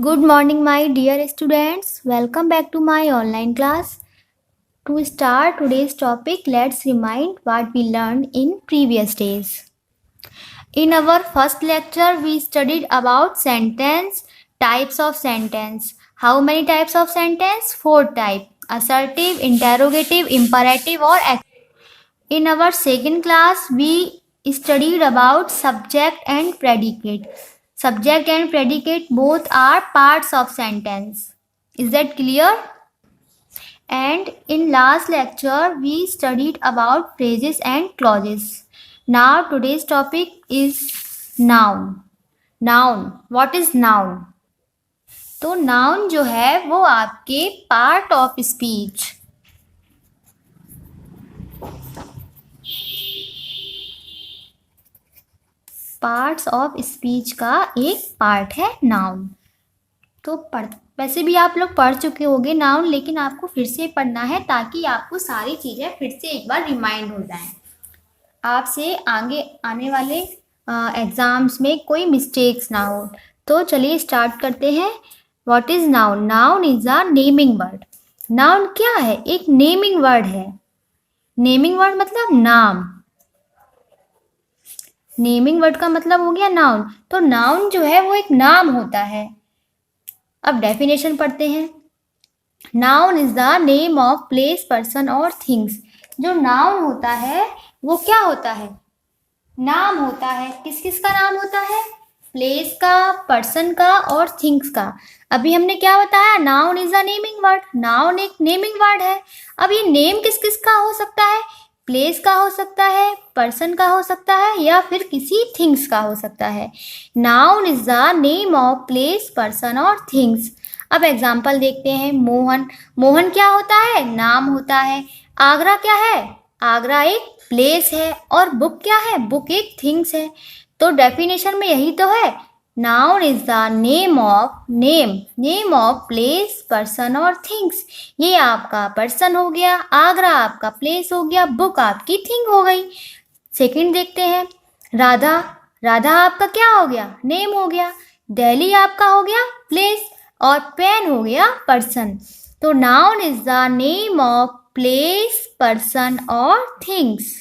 Good morning, my dear students. Welcome back to my online class. To start today's topic, let's remind what we learned in previous days. In our first lecture, we studied about sentence, types of sentence. How many types of sentence? 4 types: assertive, interrogative, imperative, or active. In our second class, we studied about subject and predicate. Subject and predicate both are parts of sentence. Is that clear? And in last lecture, we studied about phrases and clauses. Now today's topic is noun. Noun. What is noun? तो noun जो है वो आपके part of speech. Parts of speech का एक part है noun. तो वैसे भी आप लोग पढ़ चुके होंगे नाउन, लेकिन आपको फिर से पढ़ना है ताकि आपको सारी चीज़ें फिर से एक बार रिमाइंड हो जाएं, आपसे आगे आने वाले एग्जाम्स में कोई मिस्टेक्स ना हो. तो चलिए स्टार्ट करते हैं. What is noun? Noun is a naming word. Noun क्या है? एक नेमिंग वर्ड है. नेमिंग वर्ड मतलब नाम. नेमिंग वर्ड का मतलब हो गया नाउन. तो नाउन जो है वो एक नाम होता है. अब डेफिनेशन पढ़ते हैं. Noun is the name of place, person और थिंग्स. जो नाउन होता है वो क्या होता है? नाम होता है. किस किस का नाम होता है? प्लेस का, पर्सन का और थिंग्स का. अभी हमने क्या बताया? Noun is a naming word. Noun एक नेमिंग वर्ड है. अब ये नेम किस किस का हो सकता है? प्लेस का हो सकता है, पर्सन का हो सकता है, या फिर किसी थिंग्स का हो सकता है. Noun is the name of place, person और थिंग्स. अब एग्जाम्पल देखते हैं. मोहन. मोहन क्या होता है? नाम होता है. आगरा क्या है? आगरा एक प्लेस है. और बुक क्या है? बुक एक थिंग्स है. तो डेफिनेशन में यही तो है. Noun is the name of place, person और थिंग्स. ये आपका पर्सन हो गया, आगरा आपका प्लेस हो गया, बुक आपकी थिंग हो गई. सेकंड देखते हैं. राधा. राधा आपका क्या हो गया? नेम हो गया. दिल्ली आपका हो गया प्लेस, और पेन हो गया पर्सन. तो noun is the name of place, person और थिंग्स.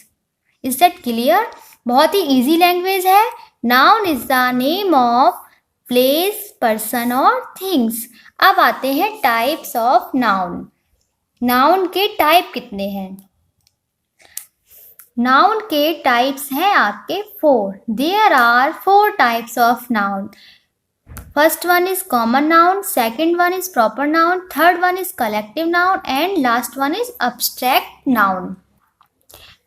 Is that clear? बहुत ही इजी लैंग्वेज है. Noun is the name of place, person और थिंग्स. अब आते हैं टाइप्स ऑफ नाउन. नाउन के टाइप कितने हैं? नाउन के टाइप्स हैं आपके 4. There are 4 types of noun. First one is common noun, second one is proper noun, third one is collective noun and last one is abstract noun.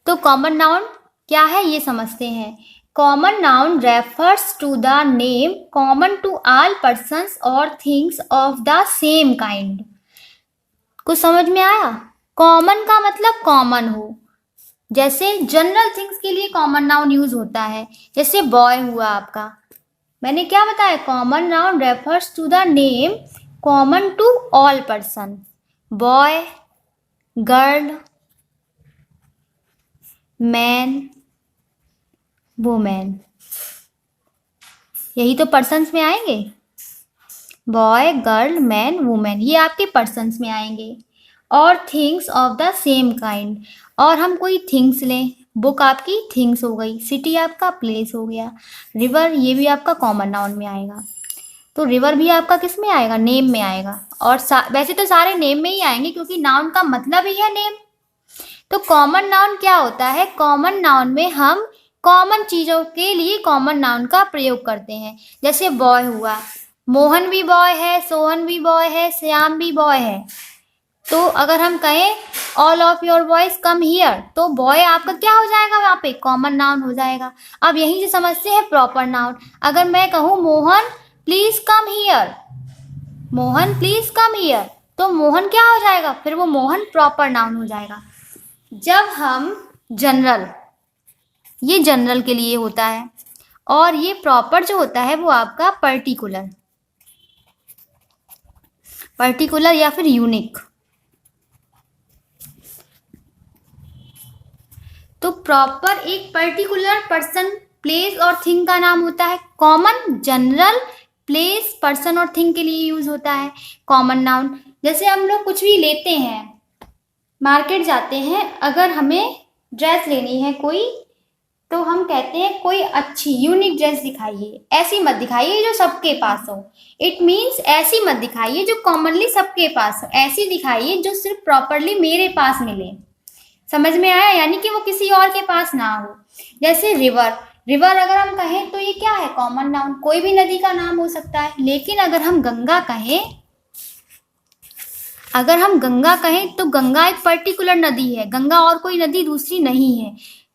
तो common noun क्या है ये समझते हैं. Common noun refers to the name common to all persons और things of the same kind. कुछ समझ में आया? कॉमन का मतलब कॉमन हो. जैसे जनरल थिंग्स के लिए कॉमन नाउन यूज होता है. जैसे बॉय हुआ आपका. मैंने क्या बताया? Common noun refers to the name common to all person. Boy, girl, man, women. यही तो पर्सन्स में आएंगे. बॉय, गर्ल, मैन, वुमेन, ये आपके पर्सन्स में आएंगे. और things of the same kind. और हम कोई थिंग्स लें. बुक आपकी थिंग्स हो गई, सिटी आपका प्लेस हो गया, रिवर ये भी आपका कॉमन नाउन में आएगा. तो रिवर भी आपका किस में आएगा? नेम में आएगा. और वैसे तो सारे नेम में ही आएंगे क्योंकि नाउन का मतलब ही है नेम. तो कॉमन नाउन क्या होता है? कॉमन नाउन में हम कॉमन चीज़ों के लिए कॉमन नाउन का प्रयोग करते हैं. जैसे बॉय हुआ. मोहन भी बॉय है, सोहन भी बॉय है, श्याम भी बॉय है. तो अगर हम कहें all of your boys come here, तो बॉय आपका क्या हो जाएगा? वहाँ पे कॉमन नाउन हो जाएगा. अब यहीं से समझते हैं प्रॉपर नाउन. अगर मैं कहूँ Mohan please come here, Mohan please come here, तो मोहन क्या हो जाएगा? फिर वो मोहन प्रॉपर नाउन हो जाएगा. जब हम जनरल, ये जनरल के लिए होता है, और ये प्रॉपर जो होता है वो आपका पर्टिकुलर या फिर यूनिक. तो प्रॉपर एक पर्टिकुलर पर्सन, प्लेस और थिंग का नाम होता है. कॉमन, जनरल, प्लेस, पर्सन और थिंग के लिए यूज होता है। कॉमन नाउन, जैसे हम लोग कुछ भी लेते हैं, मार्केट जाते हैं, अगर हमें ड्रेस लेनी है कोई, तो हम कहते हैं कोई अच्छी यूनिक ड्रेस दिखाइए, ऐसी मत दिखाइए जो सबके पास हो। इट मीन्स ऐसी मत दिखाइए जो कॉमनली सबके पास हो, ऐसी दिखाइए जो सिर्फ प्रॉपरली मेरे पास मिले। समझ में आया? यानी कि वो किसी और के पास ना हो। जैसे रिवर, रिवर अगर हम कहें तो ये क्या है? कॉमन नाउन, कोई भी नदी का नाम हो सकता है। लेकिन अगर हम गंगा कहें, तो गंगा एक पर्टिकुलर नदी है, गंगा और कोई नदी दूसरी नहीं है,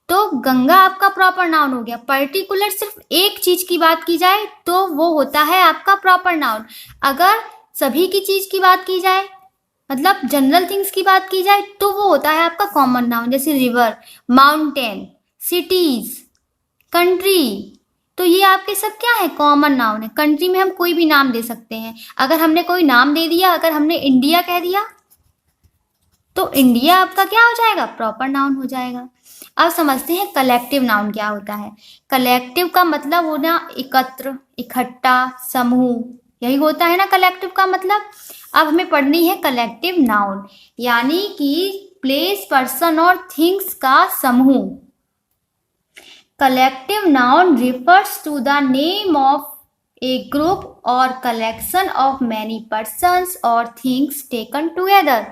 तो गंगा आपका प्रॉपर नाउन हो गया। पर्टिकुलर सिर्फ एक चीज की बात की जाए तो वो होता है आपका प्रॉपर नाउन। अगर सभी की चीज की बात की जाए, मतलब जनरल थिंग्स की बात की जाए, तो वो होता है आपका कॉमन नाउन। जैसे रिवर, माउंटेन, सिटीज, कंट्री, तो ये आपके सब क्या है? कॉमन नाउन है। कंट्री में हम कोई भी नाम दे सकते हैं। अगर हमने कोई नाम दे दिया, अगर हमने इंडिया कह दिया, तो इंडिया आपका क्या हो जाएगा? प्रॉपर नाउन हो जाएगा। अब समझते हैं कलेक्टिव नाउन क्या होता है। कलेक्टिव का मतलब होना एकत्र, इकट्ठा, समूह, यही होता है ना कलेक्टिव का मतलब। अब हमें पढ़नी है कलेक्टिव नाउन, यानी कि प्लेस, पर्सन और थिंग्स का समूह। Collective noun refers to the name of a group or collection of many persons or things taken together।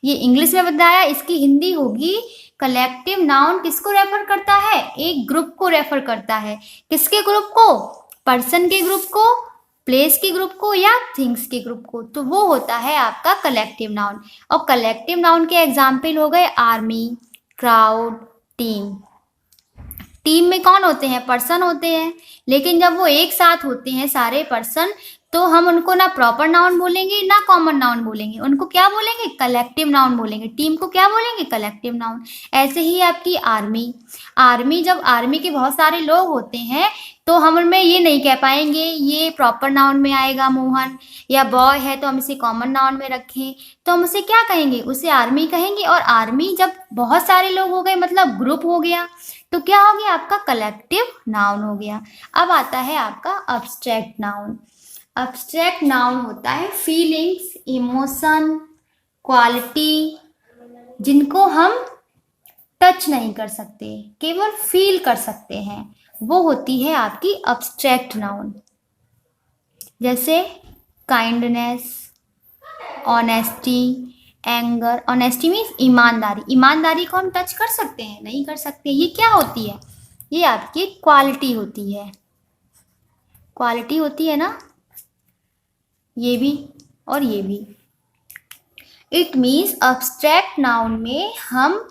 ये इंग्लिश में बताया, इसकी हिंदी होगी कलेक्टिव नाउन किसको रेफर करता है? एक ग्रुप को रेफर करता है। किसके ग्रुप को? पर्सन के ग्रुप को, प्लेस के ग्रुप को, या थिंग्स के ग्रुप को, तो वो होता है आपका कलेक्टिव नाउन। और कलेक्टिव नाउन के एग्जाम्पल हो गए आर्मी, क्राउड, टीम। टीम में कौन होते हैं? पर्सन होते हैं। लेकिन जब वो एक साथ होते हैं सारे पर्सन, तो हम उनको ना प्रॉपर नाउन बोलेंगे ना कॉमन नाउन बोलेंगे, उनको क्या बोलेंगे? कलेक्टिव नाउन बोलेंगे। टीम को क्या बोलेंगे? Collective noun. ऐसे ही आपकी आर्मी, आर्मी जब आर्मी के बहुत सारे लोग होते हैं, तो हम उनमें ये नहीं कह पाएंगे ये प्रॉपर नाउन में आएगा मोहन, या बॉय है तो हम इसे कॉमन नाउन में रखें, तो हम उसे क्या कहेंगे? उसे आर्मी कहेंगे। और आर्मी जब बहुत सारे लोग हो गए, मतलब ग्रुप हो गया, तो क्या हो गया? आपका कलेक्टिव नाउन हो गया। अब आता है आपका अब्स्ट्रैक्ट नाउन। अब्स्ट्रैक्ट नाउन होता है फीलिंग्स, इमोशन, क्वालिटी, जिनको हम टच नहीं कर सकते, केवल फील कर सकते हैं, वो होती है आपकी अब्स्ट्रैक्ट नाउन। जैसे kindness, honesty, anger. Honesty means ईमानदारी। ईमानदारी को हम टच कर सकते हैं? नहीं कर सकते। ये क्या होती है? ये आपकी क्वालिटी होती है। क्वालिटी होती है ना, ये भी और ये भी। इट मीन्स अब्स्ट्रैक्ट नाउन में हम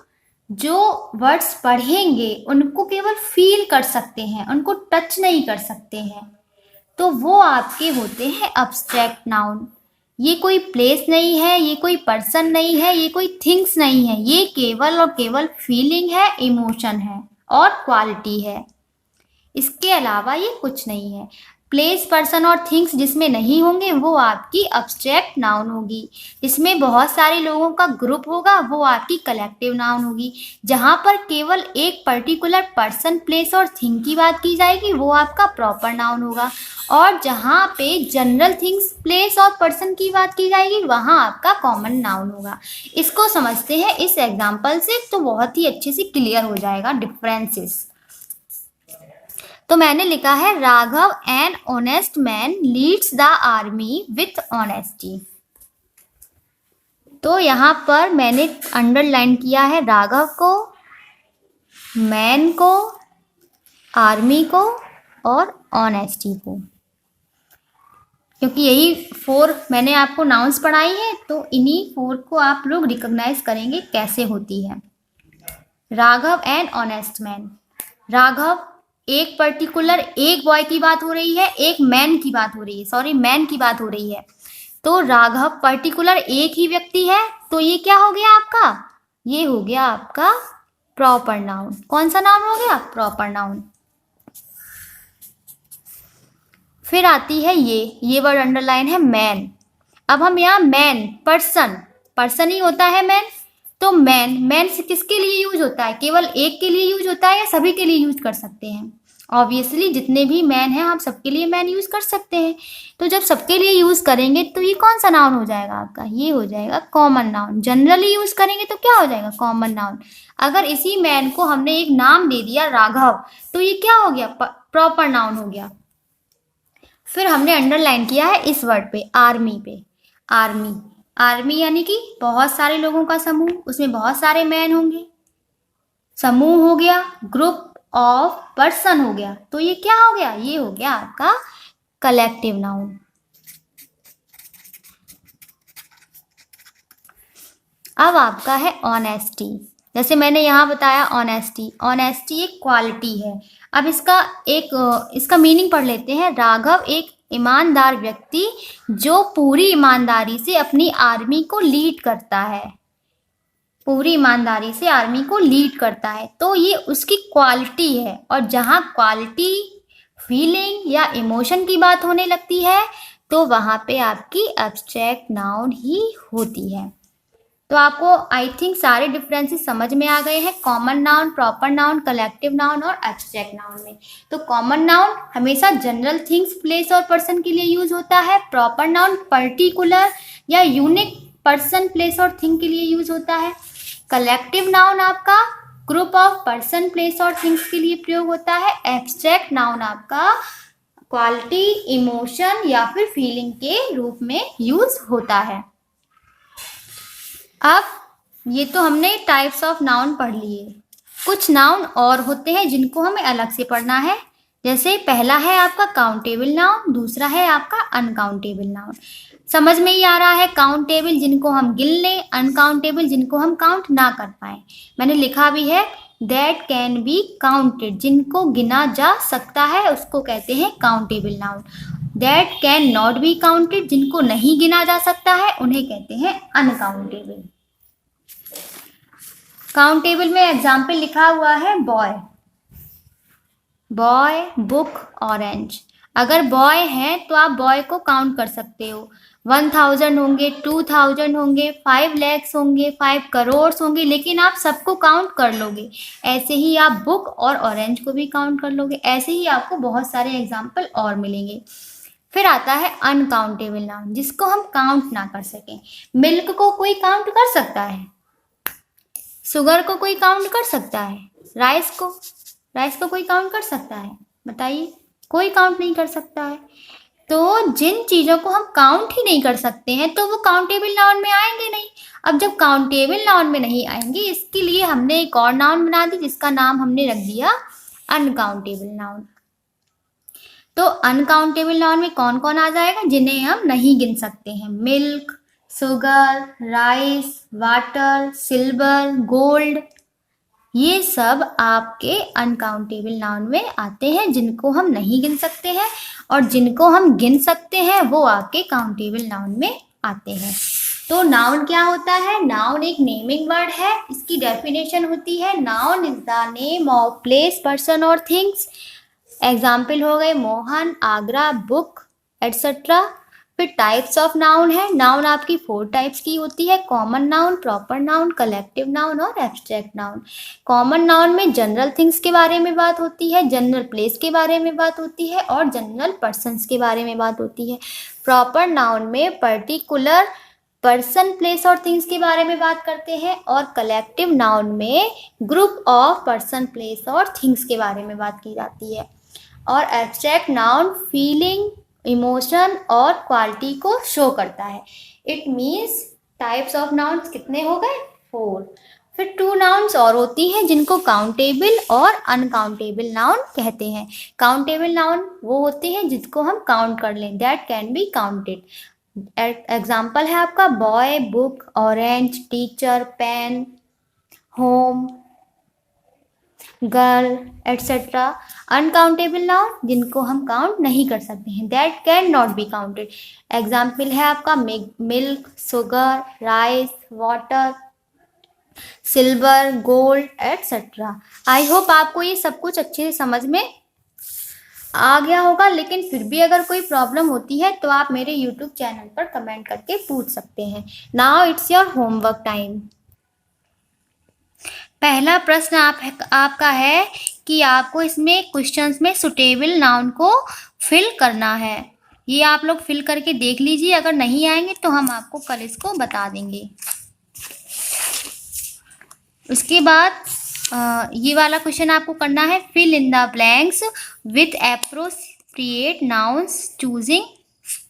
जो वर्ड्स पढ़ेंगे उनको केवल फील कर सकते हैं, उनको टच नहीं कर सकते हैं, तो वो आपके होते हैं अब्स्ट्रैक्ट नाउन। ये कोई प्लेस नहीं है, ये कोई पर्सन नहीं है, ये कोई थिंग्स नहीं है, ये केवल और केवल फीलिंग है, इमोशन है और क्वालिटी है। इसके अलावा ये कुछ नहीं है। प्लेस, पर्सन और थिंग्स जिसमें नहीं होंगे वो आपकी अब्स्ट्रैक्ट नाउन होगी। जिसमें बहुत सारे लोगों का ग्रुप होगा वो आपकी कलेक्टिव नाउन होगी। जहाँ पर केवल एक पर्टिकुलर पर्सन, प्लेस और थिंग की बात की जाएगी वो आपका प्रॉपर नाउन होगा। और जहाँ पे जनरल थिंग्स, प्लेस और पर्सन की बात की जाएगी वहाँ आपका कॉमन नाउन होगा। इसको समझते हैं इस एग्जाम्पल से, तो बहुत ही अच्छे से क्लियर हो जाएगा डिफरेंसेस। तो मैंने लिखा है Raghav an honest man leads the army with honesty. तो यहाँ पर मैंने अंडरलाइन किया है राघव को, मैन को, आर्मी को और ऑनेस्टी को, क्योंकि यही 4 मैंने आपको नाउन्स पढ़ाई है, तो इन्हीं 4 को आप लोग रिकॉग्नाइज करेंगे कैसे होती है। Raghav an honest man. Raghav एक पर्टिकुलर एक बॉय की बात हो रही है, एक मैन की बात हो रही है, सॉरी मैन की बात हो रही है। तो राघव पर्टिकुलर एक ही व्यक्ति है, तो ये क्या हो गया आपका? ये हो गया आपका प्रॉपर नाउन। कौन सा नाउन हो गया? Proper noun. फिर आती है ये वर्ड अंडरलाइन है मैन। अब हम यहाँ मैन, पर्सन ही होता है मैन, तो मैन किसके लिए यूज होता है? केवल एक के लिए यूज होता है या सभी के लिए यूज कर सकते हैं? ऑब्वियसली जितने भी मैन हैं हम सबके लिए मैन यूज़ कर सकते हैं। तो जब सबके लिए यूज़ करेंगे तो ये कौन सा नाउन हो जाएगा आपका, ये हो जाएगा कॉमन नाउन। जनरली यूज़ करेंगे तो क्या हो जाएगा, कॉमन नाउन। अगर इसी मैन को हमने एक नाम दे दिया राघव, तो ये क्या हो गया, प्रॉपर नाउन हो गया। फिर हमने अंडरलाइन किया है इस वर्ड पे, आर्मी पे। आर्मी, आर्मी यानी कि बहुत सारे लोगों का समूह, उसमें बहुत सारे मैन होंगे। समूह हो गया, ग्रुप ऑफ पर्सन हो गया, तो ये क्या हो गया, ये हो गया आपका कलेक्टिव नाउन। अब आपका है ऑनेस्टी। जैसे मैंने यहाँ बताया ऑनेस्टी, ऑनेस्टी एक क्वालिटी है। अब इसका मीनिंग पढ़ लेते हैं। राघव एक ईमानदार व्यक्ति जो पूरी ईमानदारी से अपनी आर्मी को लीड करता है, पूरी ईमानदारी से आर्मी को लीड करता है, तो ये उसकी क्वालिटी है। और जहाँ क्वालिटी, फीलिंग या इमोशन की बात होने लगती है तो वहाँ पे आपकी एब्स्ट्रैक्ट नाउन ही होती है। तो आपको आई थिंक सारे डिफरेंसेस समझ में आ गए हैं, common noun, proper noun, collective noun और एब्स्ट्रैक्ट नाउन में। तो कॉमन नाउन हमेशा जनरल थिंग्स, प्लेस और पर्सन के लिए यूज होता है। प्रॉपर नाउन पर्टिकुलर या यूनिक पर्सन, प्लेस और थिंग के लिए यूज होता है। कलेक्टिव नाउन आपका ग्रुप ऑफ पर्सन, प्लेस और थिंग्स के लिए प्रयोग होता है। एब्स्ट्रैक्ट नाउन आपका क्वालिटी, इमोशन या फिर फीलिंग के रूप में यूज होता है। अब ये तो हमने टाइप्स ऑफ नाउन पढ़ लिए। कुछ नाउन और होते हैं जिनको हमें अलग से पढ़ना है। जैसे पहला है आपका काउंटेबल नाउन, दूसरा है आपका अनकाउंटेबल नाउन। समझ में ही आ रहा है, काउंटेबल जिनको हम गिन लें, अनकाउंटेबल जिनको हम काउंट ना कर पाए। मैंने लिखा भी है दैट कैन बी काउंटेड, जिनको गिना जा सकता है उसको कहते हैं countable noun. That can not be counted, जिनको नहीं गिना जा सकता है उन्हें कहते हैं अनकाउंटेबल। काउंटेबल में एग्जाम्पल लिखा हुआ है बॉय, बॉय, बुक, ऑरेंज। अगर बॉय है तो आप बॉय को काउंट कर सकते हो। 1000 होंगे, 2000 होंगे, 5 lakhs होंगे, 5 करोड़ होंगे, लेकिन आप सबको काउंट कर लोगे। ऐसे ही आप बुक और ऑरेंज को भी काउंट कर लोगे। ऐसे ही आपको बहुत सारे एग्जाम्पल और मिलेंगे। फिर आता है अनकाउंटेबल नाउन, जिसको हम काउंट ना कर सकें। मिल्क को कोई काउंट कर सकता है, शुगर को कोई काउंट कर सकता है, राइस को कोई काउंट कर सकता है, बताइए, कोई काउंट नहीं कर सकता है। तो जिन चीज़ों को हम काउंट ही नहीं कर सकते हैं तो वो काउंटेबल नाउन में आएंगे नहीं। अब जब काउंटेबल नाउन में नहीं आएंगे, इसके लिए हमने एक और नाउन बना दी जिसका नाम हमने रख दिया अनकाउंटेबल नाउन। तो अनकाउंटेबल नाउन में कौन कौन आ जाएगा, जिन्हें हम नहीं गिन सकते हैं। Milk, sugar, rice, water, silver, gold, ये सब आपके अनकाउंटेबल नाउन में आते हैं, जिनको हम नहीं गिन सकते हैं। और जिनको हम गिन सकते हैं वो आपके काउंटेबल नाउन में आते हैं। तो नाउन क्या होता है, नाउन एक नेमिंग वर्ड है। इसकी डेफिनेशन होती है noun is the name of place, person और थिंग्स। एग्जाम्पल हो गए मोहन, आगरा, बुक एटसेट्रा। फिर टाइप्स ऑफ नाउन है, नाउन आपकी 4 टाइप्स की होती है, common noun, proper noun, collective noun और एब्स्ट्रैक्ट नाउन। कॉमन नाउन में जनरल थिंग्स के बारे में बात होती है, जनरल प्लेस के बारे में बात होती है और जनरल पर्सन्स के बारे में बात होती है। प्रॉपर नाउन में पर्टिकुलर पर्सन, प्लेस और थिंग्स के बारे में बात करते हैं। और कलेक्टिव नाउन में ग्रुप ऑफ पर्सन, प्लेस और थिंग्स के बारे में बात की जाती है। और एब्स्ट्रैक्ट नाउन फीलिंग, इमोशन और क्वालिटी को शो करता है। It means types of nouns कितने हो गए, 4। फिर 2 नाउन्स और होती हैं जिनको काउंटेबल और अनकाउंटेबल नाउन कहते हैं। काउंटेबल नाउन वो होते हैं जिसको हम काउंट कर लें, that can be counted. Example है आपका boy, book, orange, teacher, pen, home, girl etcetera. Uncountable noun जिनको हम काउंट नहीं कर सकते हैं, that can not be counted. Example है आपका milk, sugar, rice, water, silver, gold etcetera. I hope आपको ये सब कुछ अच्छे से समझ में आ गया होगा, लेकिन फिर भी अगर कोई प्रॉब्लम होती है तो आप मेरे यूट्यूब चैनल पर कमेंट करके पूछ सकते हैं। Now it's your homework time. पहला प्रश्न आपका है कि आपको इसमें क्वेश्चंस में सुटेबल नाउन को फिल करना है। ये आप लोग फिल करके देख लीजिए, अगर नहीं आएंगे तो हम आपको कल इसको बता देंगे। उसके बाद ये वाला क्वेश्चन आपको करना है, fill in the blanks with appropriate nouns choosing,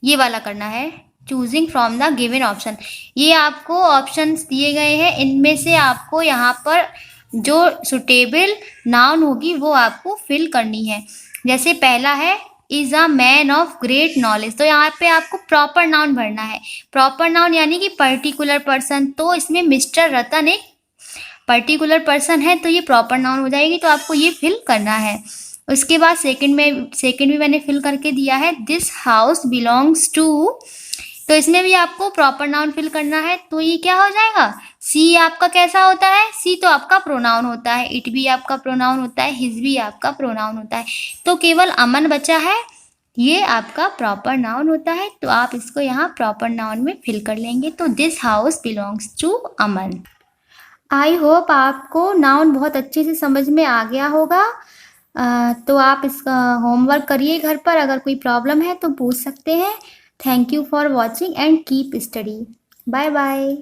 ये वाला करना है, choosing from the given option. ये आपको ऑप्शंस दिए गए हैं, इनमें से आपको यहाँ पर जो सुटेबल नाउन होगी वो आपको फिल करनी है। जैसे पहला है is a man of great knowledge, तो यहाँ पे आपको प्रॉपर नाउन भरना है। प्रॉपर नाउन यानी कि पर्टिकुलर पर्सन, तो इसमें मिस्टर रतन एक पर्टिकुलर पर्सन है, तो ये प्रॉपर नाउन हो जाएगी, तो आपको ये फिल करना है। उसके बाद सेकंड भी मैंने फिल करके दिया है, दिस हाउस बिलोंग्स टू, तो इसमें भी आपको प्रॉपर नाउन फिल करना है। तो ये क्या हो जाएगा, सी आपका कैसा होता है, सी तो आपका प्रोनाउन होता है, इट भी आपका प्रोनाउन होता है, हिज भी आपका प्रोनाउन होता है, तो केवल अमन बचा है, ये आपका प्रॉपर नाउन होता है, तो आप इसको यहाँ प्रॉपर नाउन में फिल कर लेंगे। तो this house belongs to Aman. I hope आपको नाउन बहुत अच्छे से समझ में आ गया होगा। तो आप इसका होमवर्क करिए घर पर, अगर कोई प्रॉब्लम है तो पूछ सकते हैं। Thank you for watching and keep study. Bye bye.